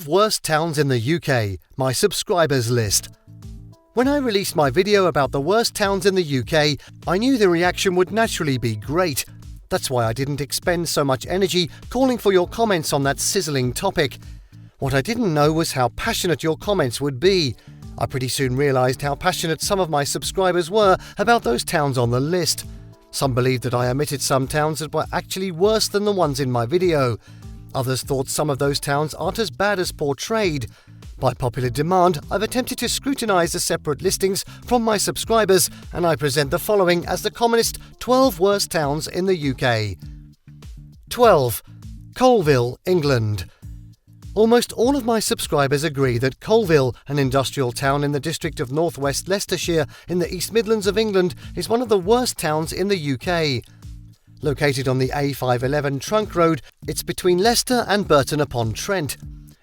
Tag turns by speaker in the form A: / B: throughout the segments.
A: 12 worst towns in the UK, my subscribers list. When I released my video about the worst towns in the UK, I knew the reaction would naturally be great. That's why I didn't expend so much energy calling for your comments on that sizzling topic. What I didn't know was how passionate your comments would be. I pretty soon realised how passionate some of my subscribers were about those towns on the list. Some believed that I omitted some towns that were actually worse than the ones in my video. Others thought some of those towns aren't as bad as portrayed. By popular demand, I've attempted to scrutinise the separate listings from my subscribers, and I present the following as the commonest 12 worst towns in the UK. 12. Coalville, England. Almost all of my subscribers agree that Coalville, an industrial town in the district of North West Leicestershire in the East Midlands of England, is one of the worst towns in the UK. Located on the A511 trunk road, it's between Leicester and Burton-upon-Trent.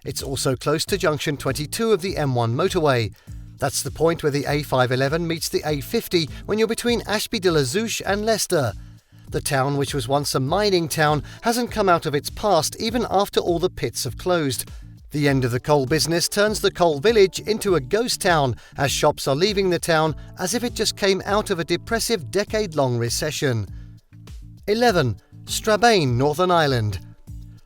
A: It's also close to junction 22 of the M1 motorway. That's the point where the A511 meets the A50 when you're between Ashby de la Zouch and Leicester. The town, which was once a mining town, hasn't come out of its past even after all the pits have closed. The end of the coal business turns the coal village into a ghost town as shops are leaving the town as if it just came out of a depressive decade-long recession. 11. Strabane, Northern Ireland.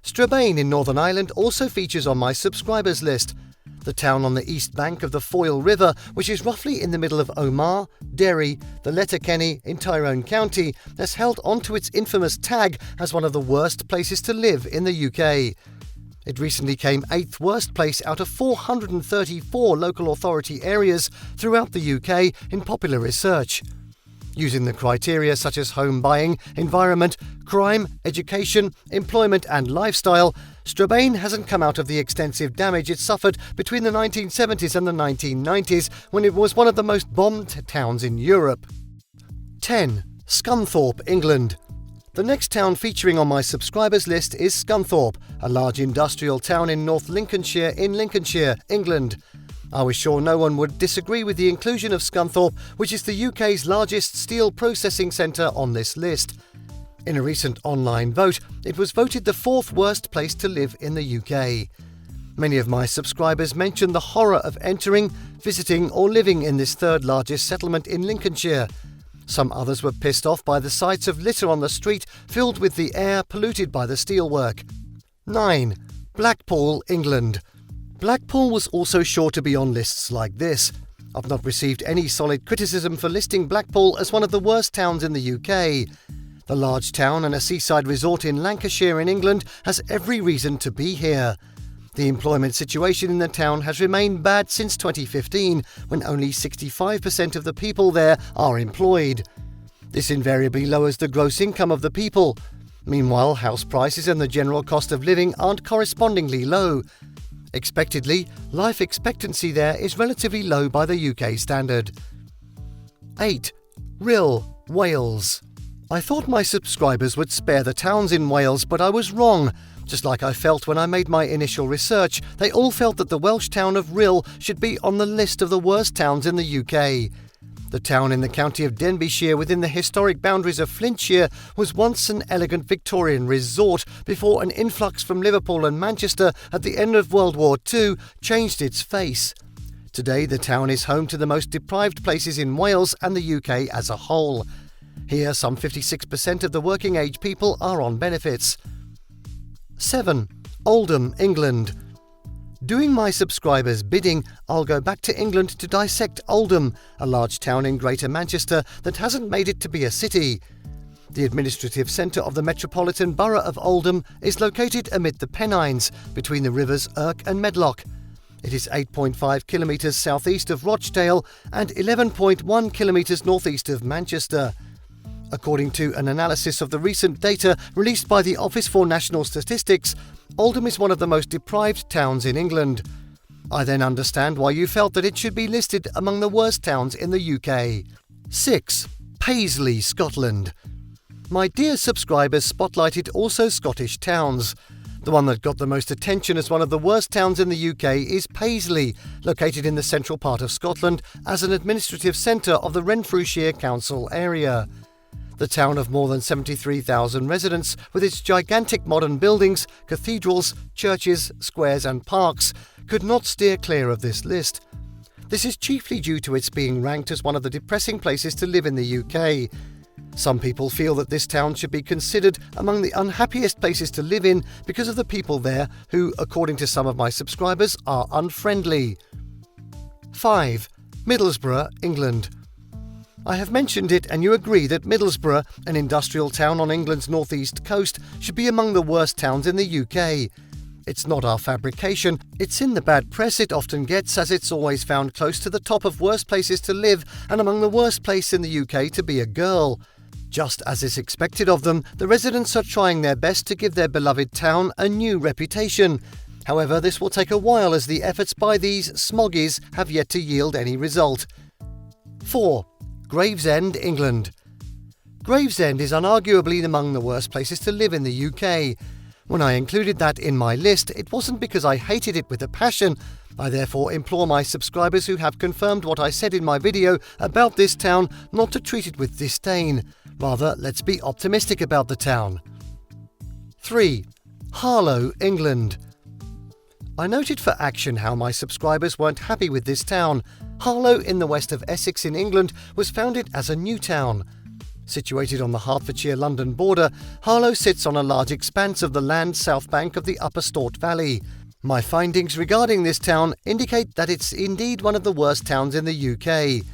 A: Strabane in Northern Ireland also features on my subscribers list. The town on the east bank of the Foyle River, which is roughly in the middle of Omagh, Derry, the Letterkenny in Tyrone County, has held onto its infamous tag as one of the worst places to live in the UK. It recently came 8th worst place out of 434 local authority areas throughout the UK in popular research. Using the criteria such as home buying, environment, crime, education, employment and lifestyle, Strabane hasn't come out of the extensive damage it suffered between the 1970s and the 1990s when it was one of the most bombed towns in Europe. 10. Scunthorpe, England. The next town featuring on my subscribers list is Scunthorpe, a large industrial town in North Lincolnshire in Lincolnshire, England. I was sure no one would disagree with the inclusion of Scunthorpe, which is the UK's largest steel processing centre on this list. In a recent online vote, it was voted the 4th worst place to live in the UK. Many of my subscribers mentioned the horror of entering, visiting or living in this 3rd largest settlement in Lincolnshire. Some others were pissed off by the sights of litter on the street filled with the air polluted by the steelwork. 9. Blackpool, England. Blackpool was also sure to be on lists like this. I've not received any solid criticism for listing Blackpool as one of the worst towns in the UK. The large town and a seaside resort in Lancashire in England has every reason to be here. The employment situation in the town has remained bad since 2015, when only 65% of the people there are employed. This invariably lowers the gross income of the people. Meanwhile, house prices and the general cost of living aren't correspondingly low. Expectedly, life expectancy there is relatively low by the UK standard. 8. Rhyl, Wales. I thought my subscribers would spare the towns in Wales, but I was wrong. Just like I felt when I made my initial research, they all felt that the Welsh town of Rhyl should be on the list of the worst towns in the UK. The town in the county of Denbighshire within the historic boundaries of Flintshire was once an elegant Victorian resort before an influx from Liverpool and Manchester at the end of World War II changed its face. Today the town is home to the most deprived places in Wales and the UK as a whole. Here some 56% of the working age people are on benefits. 7. Oldham, England. Doing my subscribers' bidding, I'll go back to England to dissect Oldham, a large town in Greater Manchester that hasn't made it to be a city. The administrative centre of the Metropolitan Borough of Oldham is located amid the Pennines, between the rivers Irk and Medlock. It is 8.5 kilometres southeast of Rochdale and 11.1 kilometres northeast of Manchester. According to an analysis of the recent data released by the Office for National Statistics, Oldham is one of the most deprived towns in England. I then understand why you felt that it should be listed among the worst towns in the UK. 6. Paisley, Scotland. My dear subscribers spotlighted also Scottish towns. The one that got the most attention as one of the worst towns in the UK is Paisley, located in the central part of Scotland as an administrative centre of the Renfrewshire Council area. The town of more than 73,000 residents, with its gigantic modern buildings, cathedrals, churches, squares and parks, could not steer clear of this list. This is chiefly due to its being ranked as one of the depressing places to live in the UK. Some people feel that this town should be considered among the unhappiest places to live in because of the people there who, according to some of my subscribers, are unfriendly. 5. Middlesbrough, England. I have mentioned it and you agree that Middlesbrough, an industrial town on England's northeast coast, should be among the worst towns in the UK. It's not our fabrication, it's in the bad press it often gets, as it's always found close to the top of worst places to live and among the worst place in the UK to be a girl. Just as is expected of them, the residents are trying their best to give their beloved town a new reputation. However, this will take a while as the efforts by these smoggies have yet to yield any result. 4. Gravesend, England. Gravesend is unarguably among the worst places to live in the UK. When I included that in my list, it wasn't because I hated it with a passion. I therefore implore my subscribers who have confirmed what I said in my video about this town not to treat it with disdain. Rather, let's be optimistic about the town. 3. Harlow, England. I noted for action how my subscribers weren't happy with this town. Harlow, in the west of Essex in England, was founded as a new town. Situated on the Hertfordshire-London border, Harlow sits on a large expanse of the land south bank of the Upper Stort Valley. My findings regarding this town indicate that it's indeed one of the worst towns in the UK.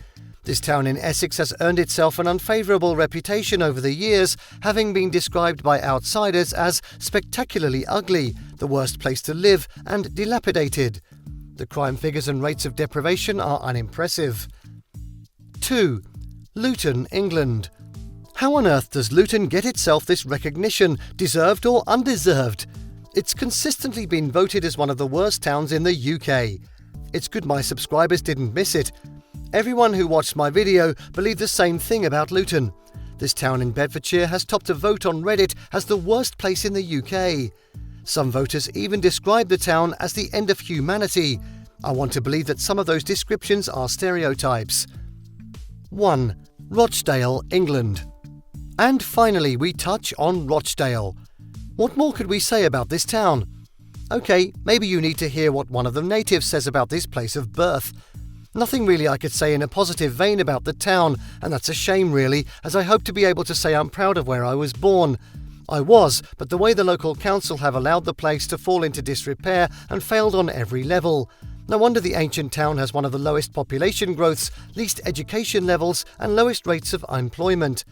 A: This town in Essex has earned itself an unfavourable reputation over the years, having been described by outsiders as spectacularly ugly, the worst place to live, and dilapidated. The crime figures and rates of deprivation are unimpressive. 2. Luton, England. How on earth does Luton get itself this recognition, deserved or undeserved? It's consistently been voted as one of the worst towns in the UK. It's good my subscribers didn't miss it. Everyone who watched my video believed the same thing about Luton. This town in Bedfordshire has topped a vote on Reddit as the worst place in the UK. Some voters even describe the town as the end of humanity. I want to believe that some of those descriptions are stereotypes. 1. Rochdale, England. And finally, we touch on Rochdale. What more could we say about this town? Okay, maybe you need to hear what one of the natives says about this place of birth. Nothing really I could say in a positive vein about the town, and that's a shame really, as I hope to be able to say I'm proud of where I was born. I was, but the way the local council have allowed the place to fall into disrepair and failed on every level. No wonder the ancient town has one of the lowest population growths, least education levels, and lowest rates of unemployment.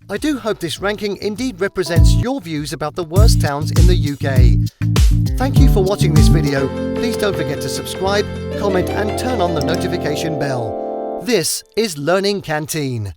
A: I do hope this ranking indeed represents your views about the worst towns in the UK. Thank you for watching this video. Please don't forget to subscribe, comment and turn on the notification bell. This is Learning Canteen.